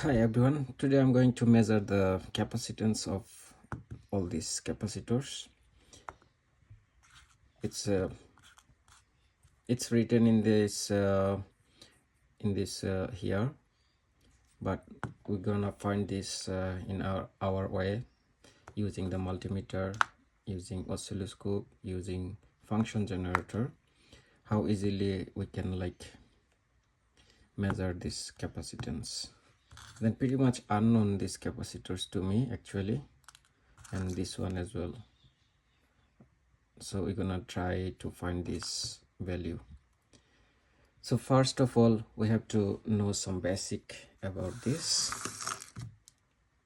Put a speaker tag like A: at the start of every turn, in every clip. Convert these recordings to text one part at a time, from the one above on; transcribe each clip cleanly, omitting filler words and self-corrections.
A: Hi everyone, today I'm going to measure the capacitance of all these capacitors. It's it's written in this here, but we're gonna find this in our way, using the multimeter, using oscilloscope, using function generator. How easily we can measure this capacitance. Then pretty much unknown these capacitors to me actually, and this one as well. So we're gonna try to find this value. So first of all, we have to know some basic about this.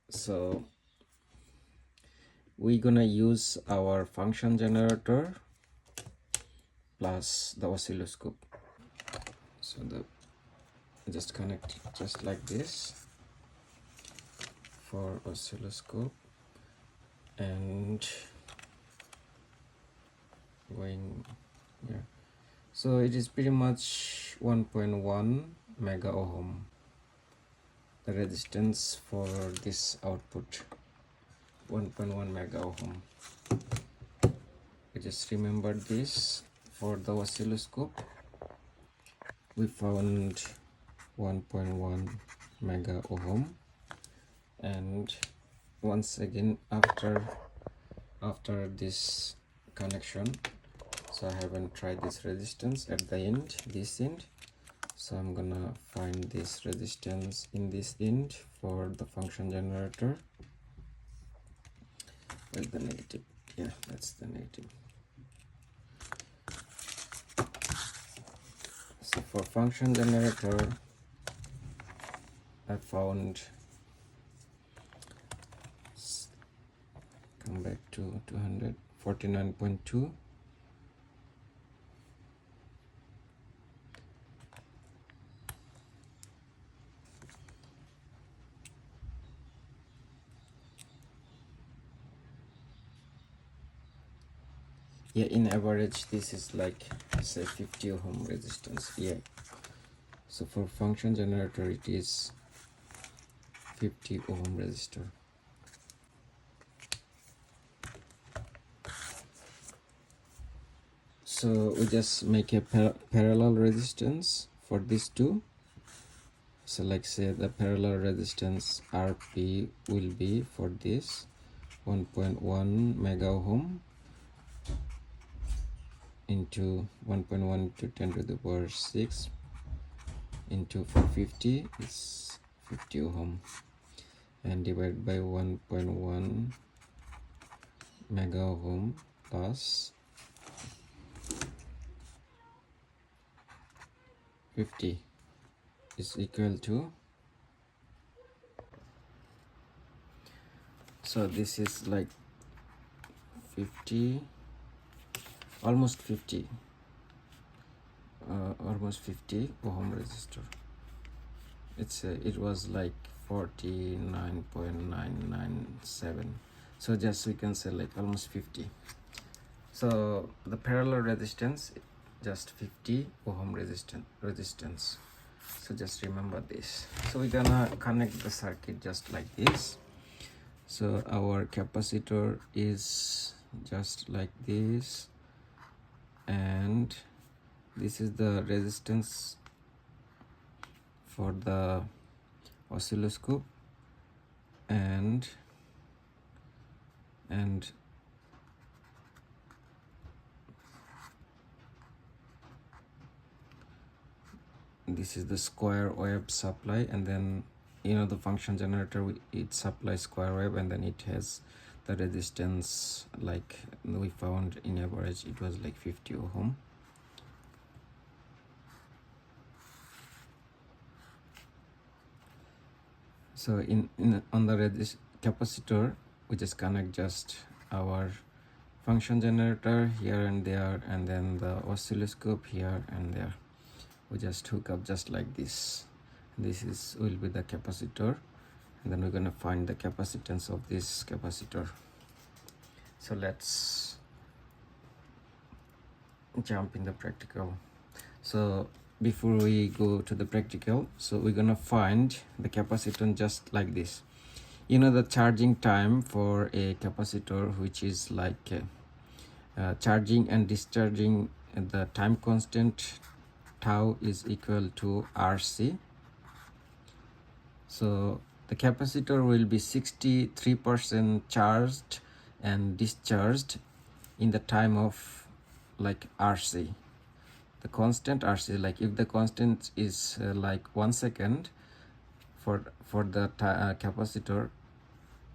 A: So we're gonna use our function generator plus the oscilloscope. So just connect just like this for oscilloscope, and going here. So it is pretty much 1.1 mega ohm, the resistance for this output, 1.1 mega ohm. I just remembered this. For the oscilloscope, we found 1.1 mega ohm, and once again after this connection, so I haven't tried this resistance at the end, this end. So I'm gonna find this resistance in this end for the function generator. Where's the negative? Yeah, that's the negative. So for function generator, I found, come back to 249.2. Yeah, in average this is like, say, 50 ohm resistance. Yeah, so for function generator it is 50 ohm resistor. So we just make a parallel resistance for these two. So like say the parallel resistance RP will be for this 1.1 mega ohm into 1.1 to 10 to the power 6 into 450 is 50 ohm, and divided by 1.1 mega ohm plus 50 is equal to, so this is like 50, almost 50 ohm resistor. It was like 49.997, so just we can say like almost 50. So the parallel resistance just 50 ohm resistance. So just remember this. So we're gonna connect the circuit just like this. So our capacitor is just like this, and this is the resistance for the oscilloscope, and this is the square wave supply, and then the function generator, it supplies square wave, and then it has the resistance, like we found in average it was like 50 ohm. So on the capacitor, we just connect just our function generator here and there, and then the oscilloscope here and there. We just hook up just like this. This will be the capacitor, and then we're gonna find the capacitance of this capacitor. So let's jump in the practical. So before we go to the practical, so we're gonna find the capacitance just like this. You know the charging time for a capacitor, which is like charging and discharging, the time constant tau is equal to RC. So the capacitor will be 63% charged and discharged in the time of like RC. The constant RC, like if the constant is like 1 second for the capacitor,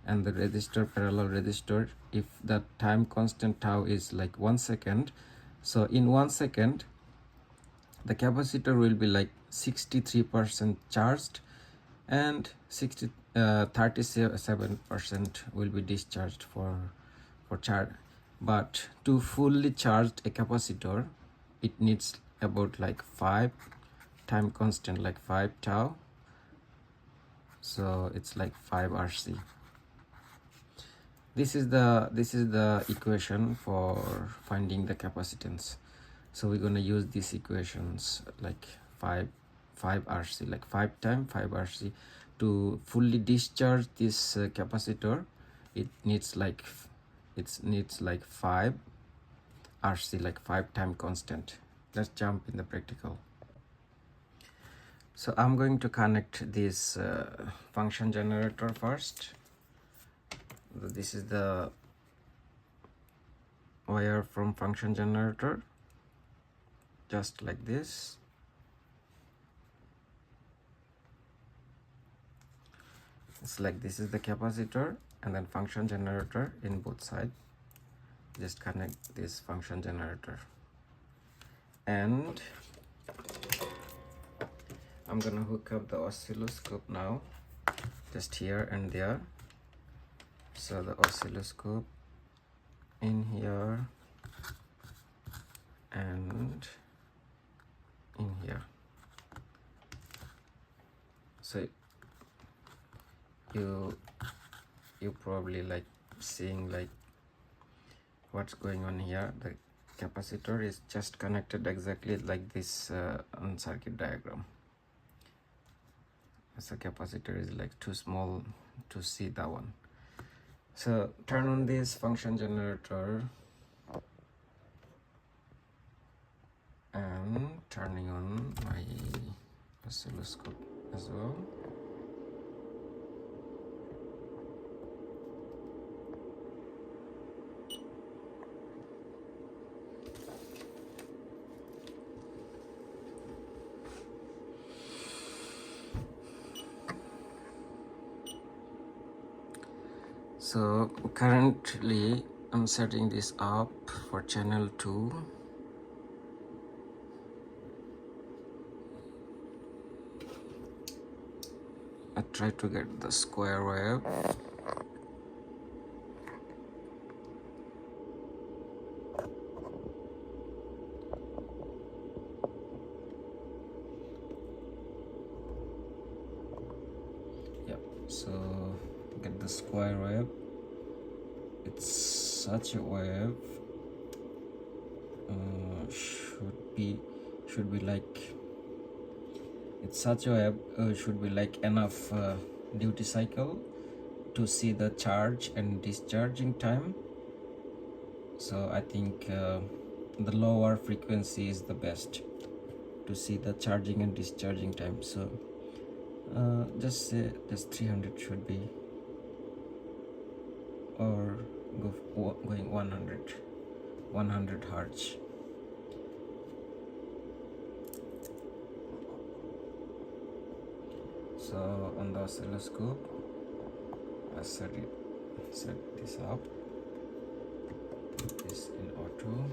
A: and the resistor, parallel resistor, if the time constant tau is like 1 second, so in 1 second the capacitor will be like 63% charged and 37% will be discharged for charge. But to fully charge a capacitor, it needs about like 5 time constant, like 5 tau, so it's like 5 RC. This is the equation for finding the capacitance. So we're gonna use these equations, like 5 RC, like 5 times 5 RC. To fully discharge this capacitor, it needs like 5 RC, like 5 time constant. Let's jump in the practical. So I'm going to connect this function generator first. This is the wire from function generator, just like this. It's like this is the capacitor and then function generator in both sides. Just connect this function generator, and I'm gonna hook up the oscilloscope now, just here and there. So the oscilloscope in here and in here. So you probably like seeing like what's going on here. The capacitor is just connected exactly like this on circuit diagram. So capacitor is like too small to see that one. So turn on this function generator and turning on my oscilloscope as well. So currently I'm setting this up for channel 2. I try to get the square wave. Yep, so get the square wave. It's such a wave. Should be like, it's such a wave should be like enough duty cycle to see the charge and discharging time. So I think the lower frequency is the best to see the charging and discharging time. So just say just 300 should be, or going 100 hertz. So on the oscilloscope, I set this up. Put this in auto.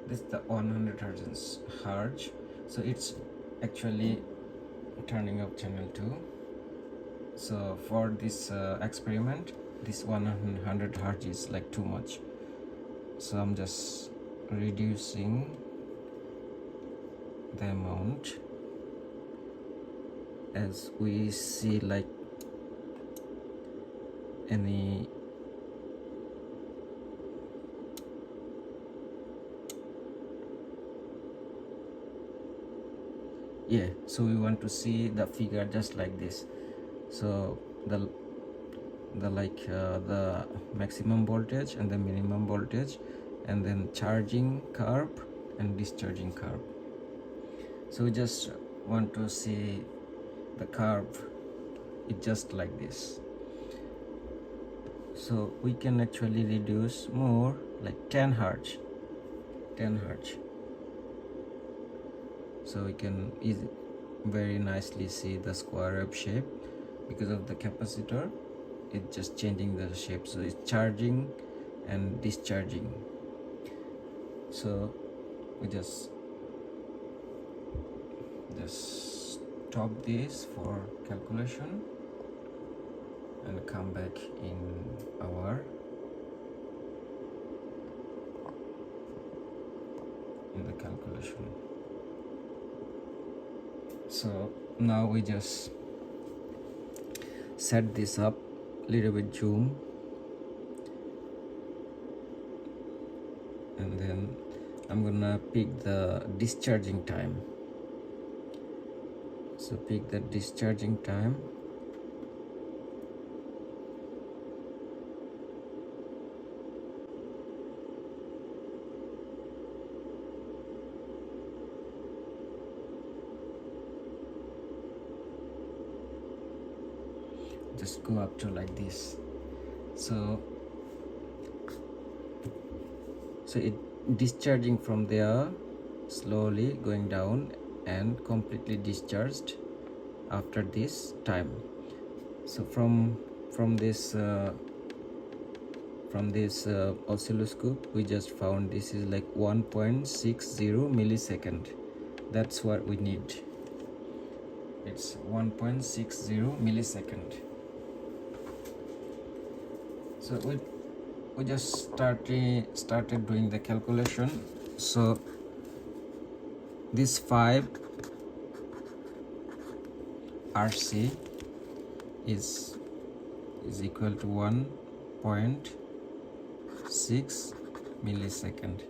A: This is the 100 hertz. So it's actually turning up channel 2. So for this experiment, this 100 hertz is like too much. So I'm just reducing the amount as we see like any yeah, so we want to see the figure just like this. So the the maximum voltage and the minimum voltage, and then charging curve and discharging curve. So we just want to see the curve, it just like this. So we can actually reduce more, like 10 hertz. So we can very nicely see the square wave shape because of the capacitor. It's just changing the shape, so it's charging and discharging. So we just stop this for calculation and come back in the calculation. So now we just set this up, little bit zoom, and then I'm gonna pick the discharging time. So pick the discharging time. Just go up to like this. So it discharging from there, slowly going down and completely discharged after this time. So from this oscilloscope, we just found this is like 1.60 millisecond. That's what we need. It's 1.60 millisecond. So we just started doing the calculation. So this 5 RC is equal to 1.6 millisecond.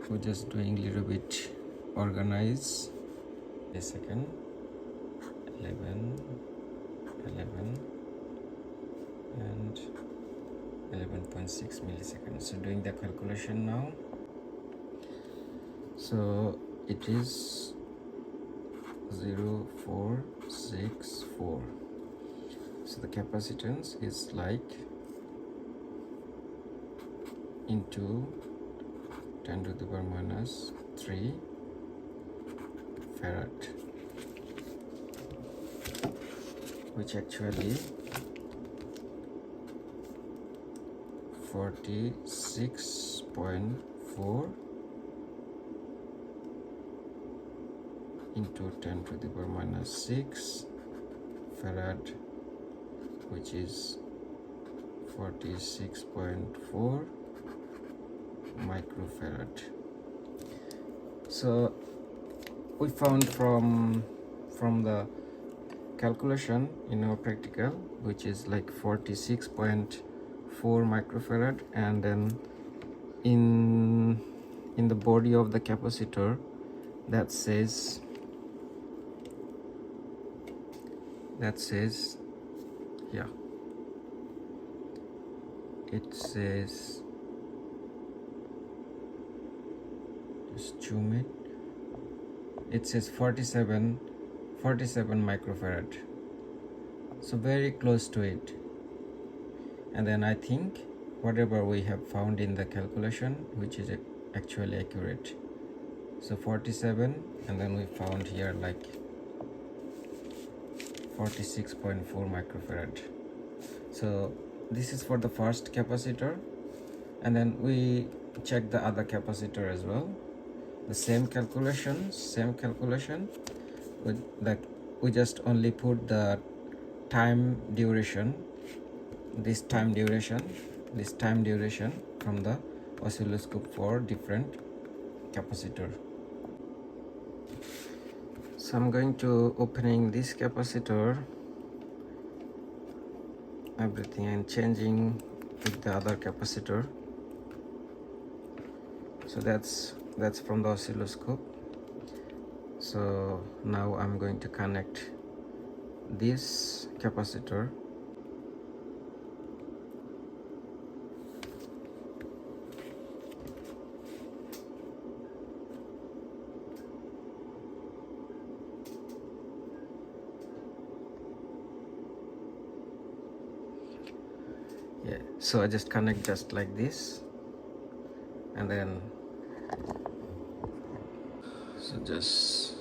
A: We're just doing a little bit organize. A second, 11 and 11.6 milliseconds. So doing the calculation now. So it is 0.464. So the capacitance is like into 10 to the power minus 3 farad, which actually 46.4 into 10 to the power minus 6 farad, which is 46.4 microfarad. So we found from the calculation in our practical, which is like 46.4 microfarad, and then in the body of the capacitor that says yeah, it says, just zoom it, it says 47 microfarad, so very close to it. And then I think whatever we have found in the calculation, which is actually accurate. So 47, and then we found here like 46.4 microfarad. So this is for the first capacitor, and then we check the other capacitor as well. The same calculation with like we just only put the time duration, this time duration from the oscilloscope for different capacitor. So I'm going to opening this capacitor, everything, and changing with the other capacitor. So that's that's from the oscilloscope. So now I'm going to connect this capacitor. Yeah, so I just connect just like this, and then so just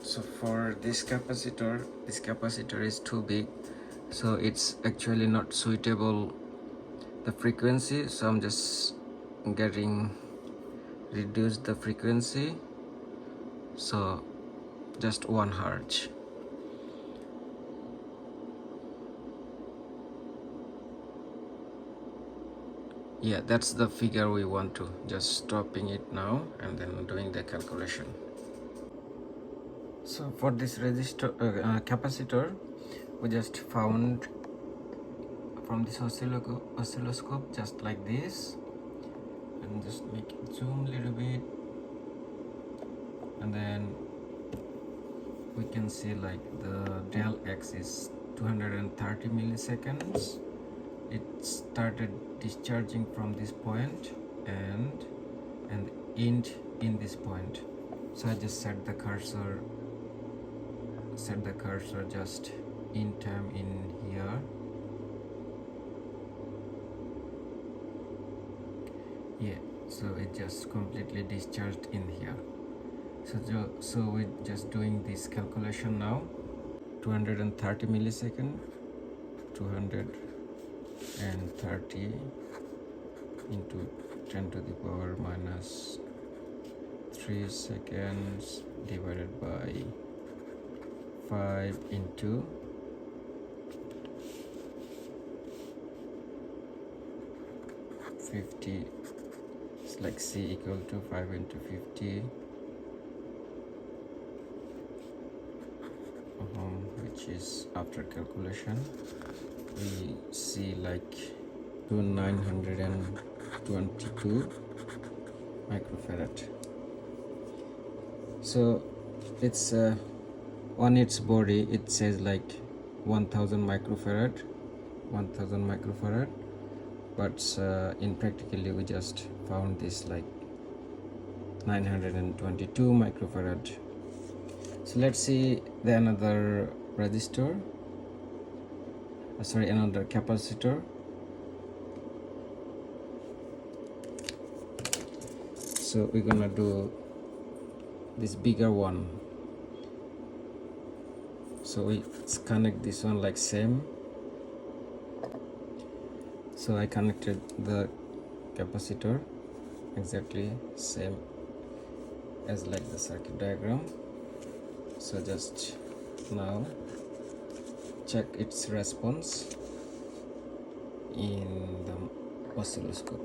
A: so for this capacitor is too big, so it's actually not suitable the frequency, so I'm just getting reduce the frequency, so just 1 hertz. Yeah, that's the figure we want to. Just stopping it now and then doing the calculation. So for this capacitor, we just found from this oscilloscope just like this, and just make it zoom a little bit, and then we can see like the del X is 230 milliseconds. It started discharging from this point and end in this point. So I just set the cursor just in time in here. Yeah, so it just completely discharged in here. So we're just doing this calculation now. 230 millisecond, 230 into 10 to the power minus 3 seconds divided by 5 into 50. It's like C equal to 5 into 50, which is after calculation we see like 922 microfarad. So it's on its body it says like 1000 microfarad, but in practically we just found this like 922 microfarad. So let's see the another resistor, another capacitor. So we're gonna do this bigger one. So we connect this one like same. So I connected the capacitor exactly same as like the circuit diagram. So just now check its response in the oscilloscope.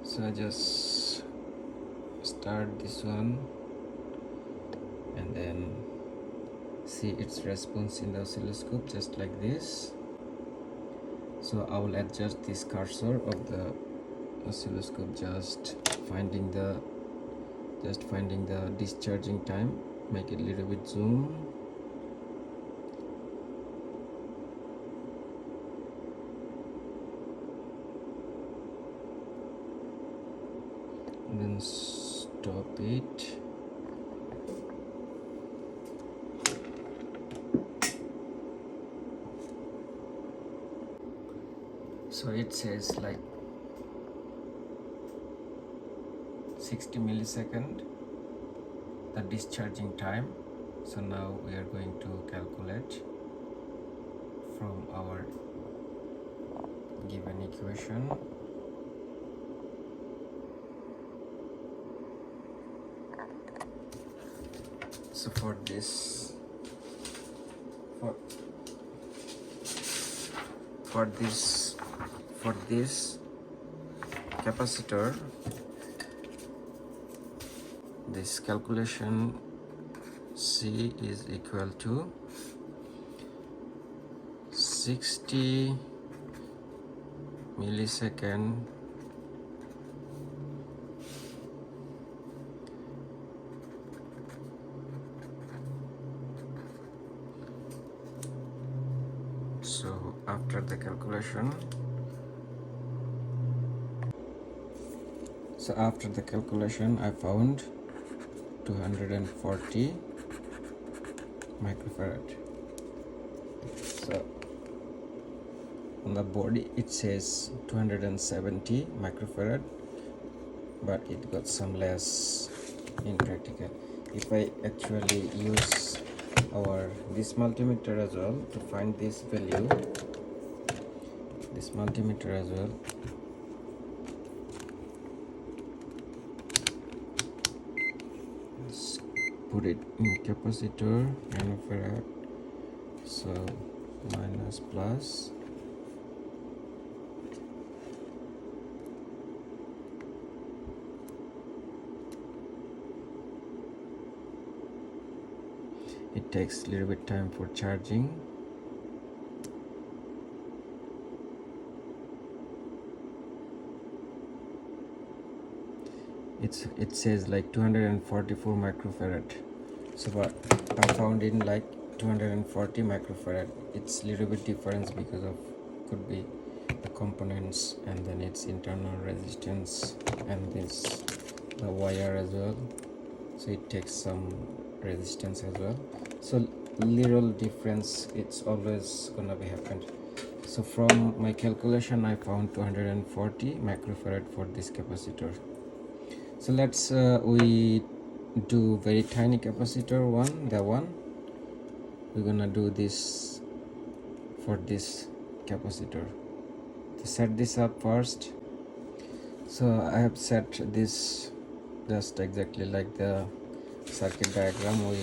A: So I just start this one and then see its response in the oscilloscope just like this. So I will adjust this cursor of the oscilloscope, just finding the discharging time, make it a little bit zoom. And then stop it. So it says like 60 millisecond the discharging time. So now we are going to calculate from our given equation. So for this capacitor, this calculation C is equal to 60 millisecond so after the calculation I found 240 microfarad. So on the body it says 270 microfarad, but it got some less in practical. If I actually use this multimeter as well to find this value, let's put it in capacitor nanofarad, so minus plus. It takes a little bit time for charging. It says like 244 microfarad, so but I found in like 240 microfarad. It's a little bit difference because of could be the components and then its internal resistance and the wire as well, so it takes some resistance as well, so little difference it's always gonna be happened. So from my calculation I found 240 microfarad for this capacitor. So let's we do very tiny capacitor one. We're gonna do this for this capacitor. To set this up first, so I have set this just exactly like the circuit diagram we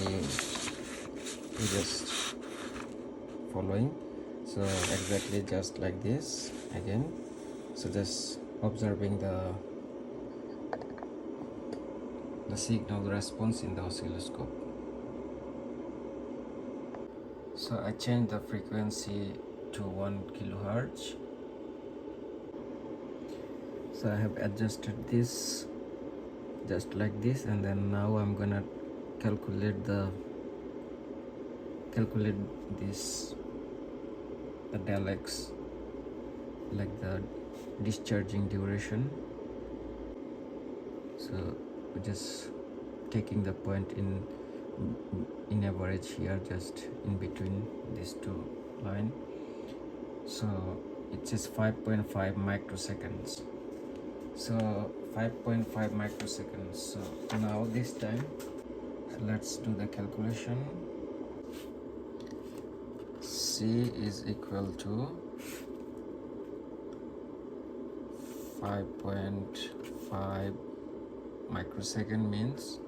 A: just following, so exactly just like this again. So just observing the signal response in the oscilloscope. So I changed the frequency to 1 kilohertz. So I have adjusted this just like this, and then now I'm gonna calculate this the del X, like the discharging duration. So we're just taking the point in average here, just in between these two lines. So it says 5.5 microseconds. So 5.5 microseconds. So now this time, so let's do the calculation. C is equal to 5.5 microsecond means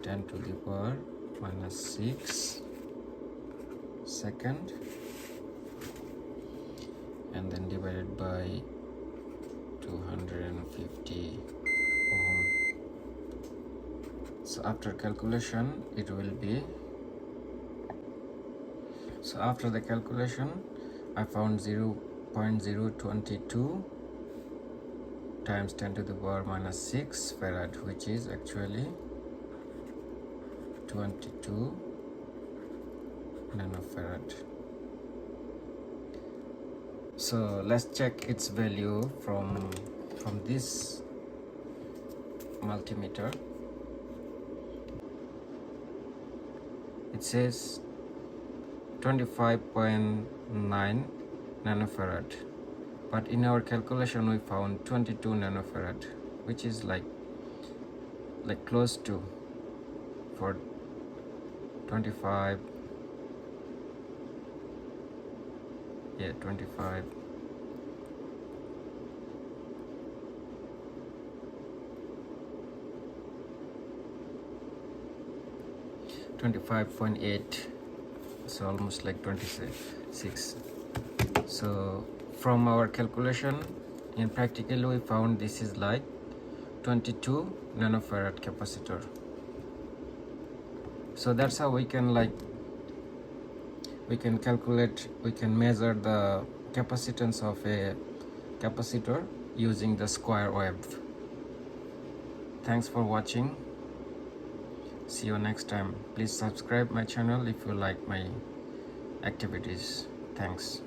A: 10 to the power minus 6 second, and then divided by 250 ohm. So after calculation it will be, so after the calculation I found 0.022 times 10 to the power minus 6 farad, which is actually 22 nanofarad. So let's check its value from this multimeter. It says 25.9 nanofarad, but in our calculation we found 22 nanofarad, which is like close to for 25, yeah, 25. .8, so almost like 26. So from our calculation in practical we found this is like 22 nanofarad capacitor. So that's how we can like we can calculate, we can measure the capacitance of a capacitor using the square wave. Thanks for watching. See you next time. Please subscribe my channel if you like my activities. Thanks.